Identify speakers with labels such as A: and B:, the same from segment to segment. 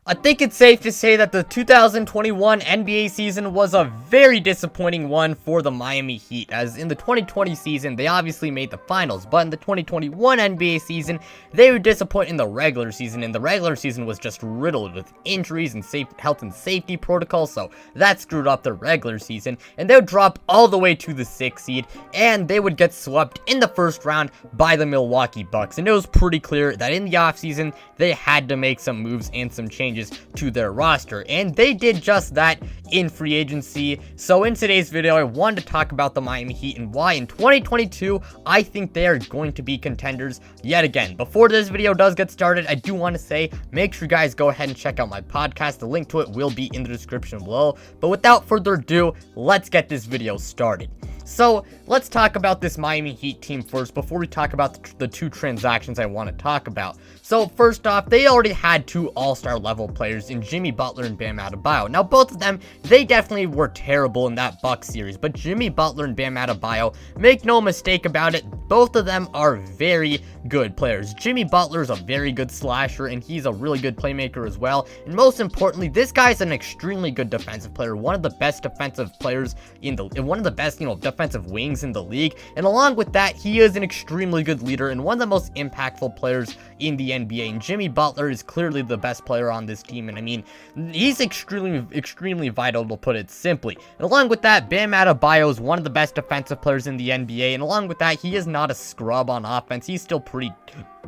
A: I think it's safe to say that the 2021 NBA season was a very disappointing one for the Miami Heat, as in the 2020 season, they obviously made the finals, but in the 2021 NBA season, they were disappointed in the regular season, and the regular season was just riddled with injuries and health and safety protocols, so that screwed up the regular season, and they would drop all the way to the 6th seed, and they would get swept in the first round by the Milwaukee Bucks, and it was pretty clear that in the offseason, they had to make some moves and some changes to their roster, and they did just that in free agency. So in today's video, I wanted to talk about the Miami Heat and why in 2022 I think they are going to be contenders yet again. Before this video does get started, I do want to say make sure you guys go ahead and check out my podcast. The link to it will be in the description below, but without further ado, let's get this video started. So let's talk about this Miami Heat team first before we talk about the two transactions I want to talk about. So first off, they already had two all-star level players in Jimmy Butler and Bam Adebayo. Now both of them, they definitely were terrible in that Bucks series, but Jimmy Butler and Bam Adebayo, make no mistake about it, both of them are very good players. Jimmy Butler is a very good slasher, and he's a really good playmaker as well, and most importantly, this guy's an extremely good defensive player, one of the best defensive players in the, one of the best, defensive wings in the league, and along with that, he is an extremely good leader and one of the most impactful players in the NBA, and Jimmy Butler is clearly the best player on this team, and I mean, he's extremely vital, to put it simply. And along with that, Bam Adebayo is one of the best defensive players in the NBA, and along with that, he is not a scrub on offense. He's still pretty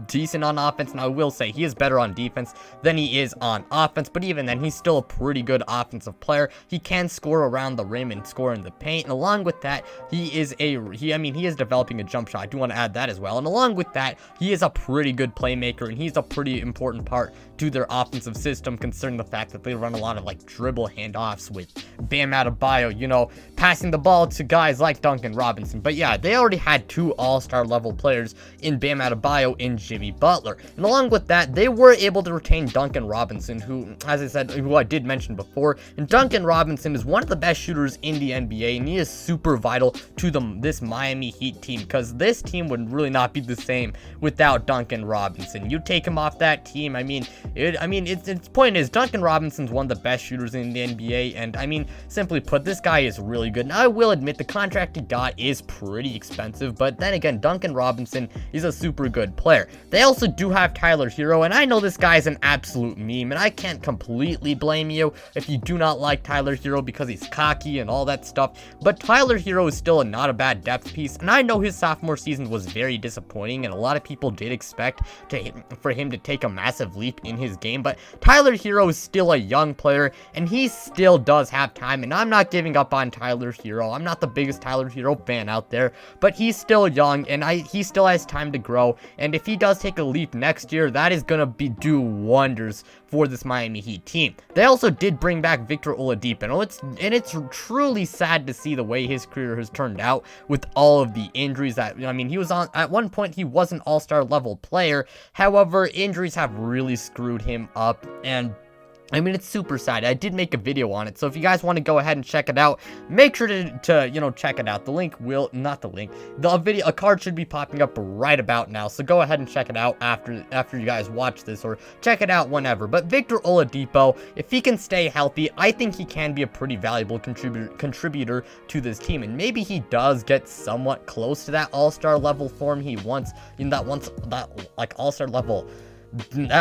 A: decent on offense, and I will say he is better on defense than he is on offense, but even then, he's still a pretty good offensive player. He can score around the rim and score in the paint, and along with that, he is developing a jump shot. I do want to add that as well, and along with that, he is a pretty good playmaker, and he's a pretty important part to their offensive system, considering the fact that they run a lot of dribble handoffs with Bam Adebayo, passing the ball to guys like Duncan Robinson. But yeah, they already had two all-star level players in Bam Adebayo and Jimmy Butler, and along with that, they were able to retain Duncan Robinson, who, as I said, who I did mention before, and Duncan Robinson is one of the best shooters in the NBA, and he is super vital to this Miami Heat team, because this team would really not be the same without Duncan Robinson. You take him off that team, its point is Duncan Robinson's one of the best shooters in the NBA, and simply put, this guy is really good. Now, I will admit the contract he got is pretty expensive, but then again, Duncan Robinson is a super good player. They also do have Tyler Hero, and I know this guy is an absolute meme, and I can't completely blame you if you do not like Tyler Hero because he's cocky and all that stuff, but Tyler Hero is still not a bad depth piece, and I know his sophomore season was very disappointing, and a lot of people did expect for him to take a massive leap in his game, but Tyler Hero is still a young player, and he still does have time, and I'm not giving up on Tyler Hero. I'm not the biggest Tyler Hero fan out there, but he's still young, and he still has time to grow, and if he does take a leap next year, that is gonna do wonders for this Miami Heat team. They also did bring back Victor Oladipo, and it's truly sad to see the way his career has turned out with all of the injuries that, he was on, at one point, he was an all-star level player. However, injuries have really screwed him up, and it's super sad. I did make a video on it, so if you guys want to go ahead and check it out, make sure to check it out. The link will, not the link, a card should be popping up right about now, so go ahead and check it out after you guys watch this, or check it out whenever. But Victor Oladipo, if he can stay healthy, I think he can be a pretty valuable contributor to this team, and maybe he does get somewhat close to that all-star level form he once, that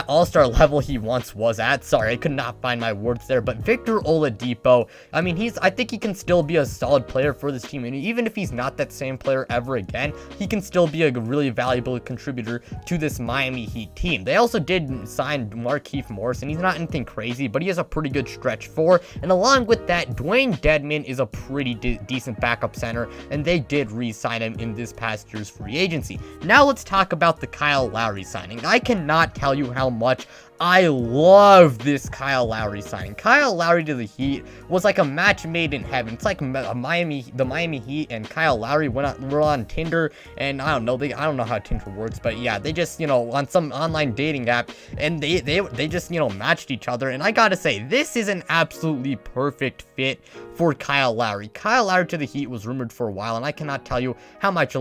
A: all-star level he once was at. Sorry, I could not find my words there, but Victor Oladipo, I think he can still be a solid player for this team, and even if he's not that same player ever again, he can still be a really valuable contributor to this Miami Heat team. They also did sign Markieff Morris, and he's not anything crazy, but he has a pretty good stretch four, and along with that, Dwayne Dedmon is a pretty decent backup center, and they did re-sign him in this past year's free agency. Now let's talk about the Kyle Lowry signing. I cannot tell you how much I love this Kyle Lowry signing. Kyle Lowry to the Heat was like a match made in heaven. It's like the Miami Heat and Kyle Lowry were on Tinder, and I don't know how Tinder works, but yeah, they just, on some online dating app, and they just, matched each other, and I gotta say, this is an absolutely perfect fit for Kyle Lowry. Kyle Lowry to the Heat was rumored for a while, and I cannot tell you how much I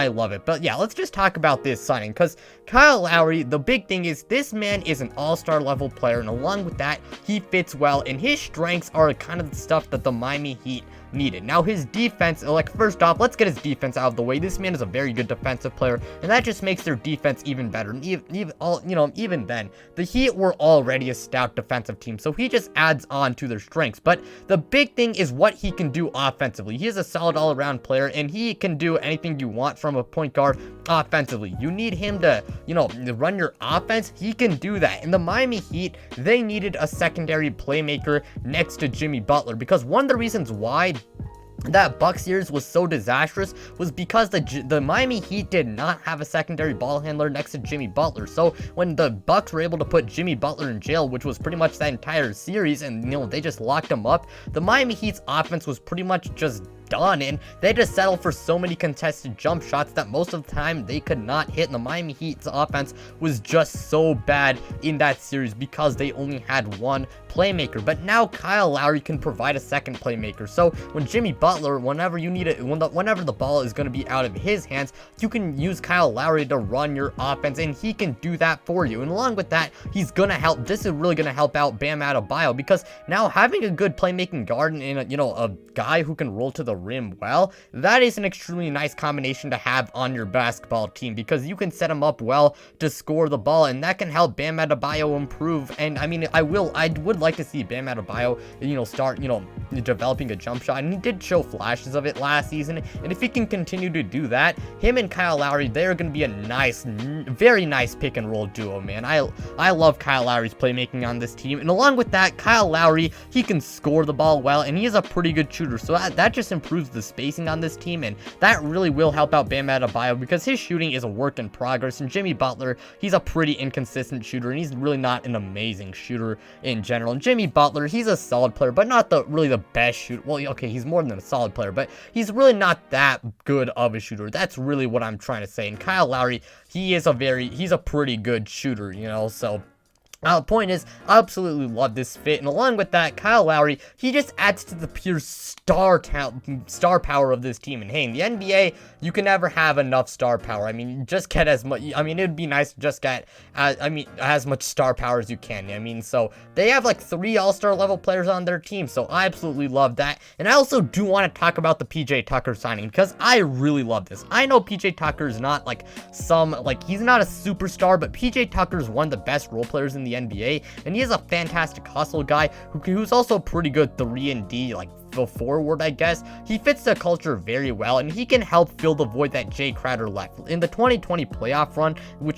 A: love it. But yeah, let's just talk about this signing, because Kyle Lowry, the big thing is this man is an all-star level player, and along with that, he fits well, and his strengths are kind of the stuff that the Miami Heat needed. Now, his defense, like, first off, let's get his defense out of the way. This man is a very good defensive player, and that just makes their defense even better. And even then, the Heat were already a stout defensive team, so he just adds on to their strengths. But the big thing is what he can do offensively. He is a solid all-around player, and he can do anything you want from a point guard offensively. You need him to, run your offense. He can do that. And the Miami Heat, they needed a secondary playmaker next to Jimmy Butler, because one of the reasons why that Bucks series was so disastrous was because the Miami Heat did not have a secondary ball handler next to Jimmy Butler. So when the Bucks were able to put Jimmy Butler in jail, which was pretty much that entire series, and they just locked him up, the Miami Heat's offense was pretty much just done, and they just settled for so many contested jump shots that most of the time they could not hit, and the Miami Heat's offense was just so bad in that series because they only had one playmaker. But now Kyle Lowry can provide a second playmaker, so when Jimmy Butler, whenever you need it, whenever the ball is going to be out of his hands, you can use Kyle Lowry to run your offense, and he can do that for you. And along with that, he's gonna help. This is really gonna help out Bam Adebayo, because now having a good playmaking guard and a guy who can roll to the rim well, that is an extremely nice combination to have on your basketball team, because you can set him up well to score the ball, and that can help Bam Adebayo improve. And I mean, I would like to see Bam Adebayo start developing a jump shot, and he did show flashes of it last season. And if he can continue to do that, him and Kyle Lowry, they're going to be a nice, very nice pick and roll duo, man. I love Kyle Lowry's playmaking on this team, and along with that, Kyle Lowry, he can score the ball well, and he is a pretty good shooter, so that just improves the spacing on this team, and that really will help out Bam Adebayo, because his shooting is a work in progress. And Jimmy Butler, he's a pretty inconsistent shooter, and he's really not an amazing shooter in general. And Jimmy Butler, he's a solid player, but not really the best shooter. Well, okay, he's more than a solid player, but he's really not that good of a shooter. That's really what I'm trying to say. And Kyle Lowry, he's a pretty good shooter, so the point is, I absolutely love this fit. And along with that, Kyle Lowry, he just adds to the pure star power of this team. And hey, in the NBA, you can never have enough star power. I mean, just get as much. I mean, it'd be nice to just get as much star power as you can. I mean, so they have like 3 all-star level players on their team, so I absolutely love that. And I also do want to talk about the PJ Tucker signing, because I really love this. I know PJ Tucker is not he's not a superstar, but PJ Tucker is one of the best role players in the NBA, and he is a fantastic hustle guy who's also pretty good 3-and-D, the forward, I guess. He fits the culture very well, and he can help fill the void that Jay Crowder left. In the 2020 playoff run,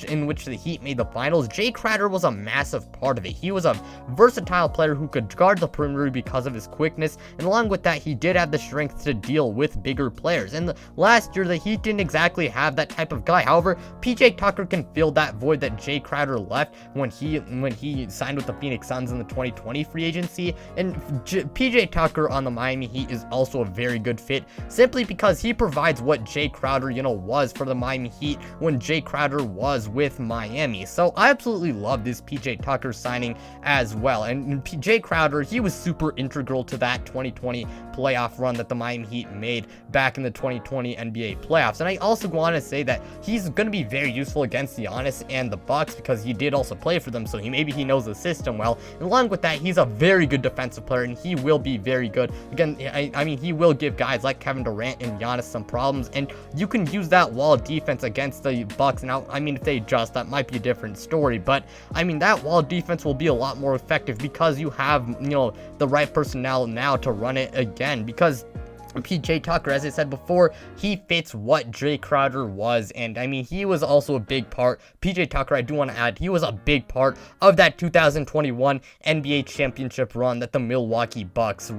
A: in which the Heat made the finals, Jay Crowder was a massive part of it. He was a versatile player who could guard the perimeter because of his quickness, and along with that, he did have the strength to deal with bigger players. And last year, the Heat didn't exactly have that type of guy. However, PJ Tucker can fill that void that Jay Crowder left when he signed with the Phoenix Suns in the 2020 free agency. And PJ Tucker on the Miami Heat is also a very good fit, simply because he provides what Jay Crowder, was for the Miami Heat when Jay Crowder was with Miami. So I absolutely love this PJ Tucker signing as well. And Jay Crowder, he was super integral to that 2020 playoff run that the Miami Heat made back in the 2020 NBA playoffs. And I also want to say that he's going to be very useful against Giannis and the Bucks, because he did also play for them, so maybe he knows the system well. And along with that, he's a very good defensive player, and he will be very good. Again, I mean, he will give guys like Kevin Durant and Giannis some problems, and you can use that wall defense against the Bucks. Now, I mean, if they adjust, that might be a different story, but I mean, that wall defense will be a lot more effective because you have, the right personnel now to run it again, because PJ Tucker, as I said before, he fits what Jay Crowder was, and I mean, he was also a big part. PJ Tucker, I do want to add, he was a big part of that 2021 NBA championship run that the Milwaukee Bucks,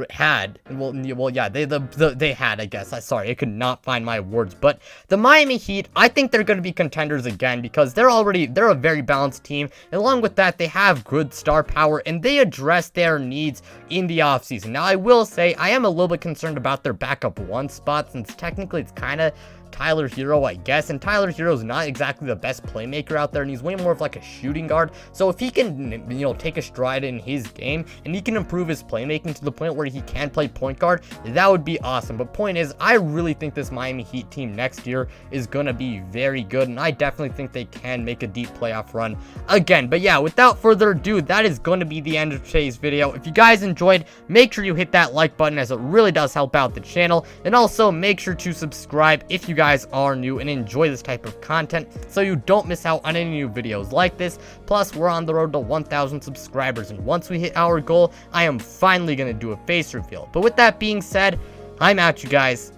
A: had. Well, yeah, they had, I guess. Sorry, I could not find my words, but the Miami Heat, I think they're going to be contenders again, because they're a very balanced team, and along with that, they have good star power, and they address their needs in the offseason. Now, I will say, I am a little bit concerned about their backup 1 spot, since technically it's kind of Tyler Hero, I guess, and Tyler Hero's not exactly the best playmaker out there, and he's way more of like a shooting guard. So if he can, you know, take a stride in his game, and he can improve his playmaking to the point where he can play point guard, that would be awesome. But point is, I really think this Miami Heat team next year is going to be very good, and I definitely think they can make a deep playoff run again. But yeah, without further ado, that is going to be the end of today's video. If you guys enjoyed, make sure you hit that like button, as it really does help out the channel, and also make sure to subscribe if you guys are new and enjoy this type of content, so you don't miss out on any new videos like this. Plus, we're on the road to 1,000 subscribers, and once we hit our goal, I am finally going to do a face reveal. But with that being said, I'm out, you guys.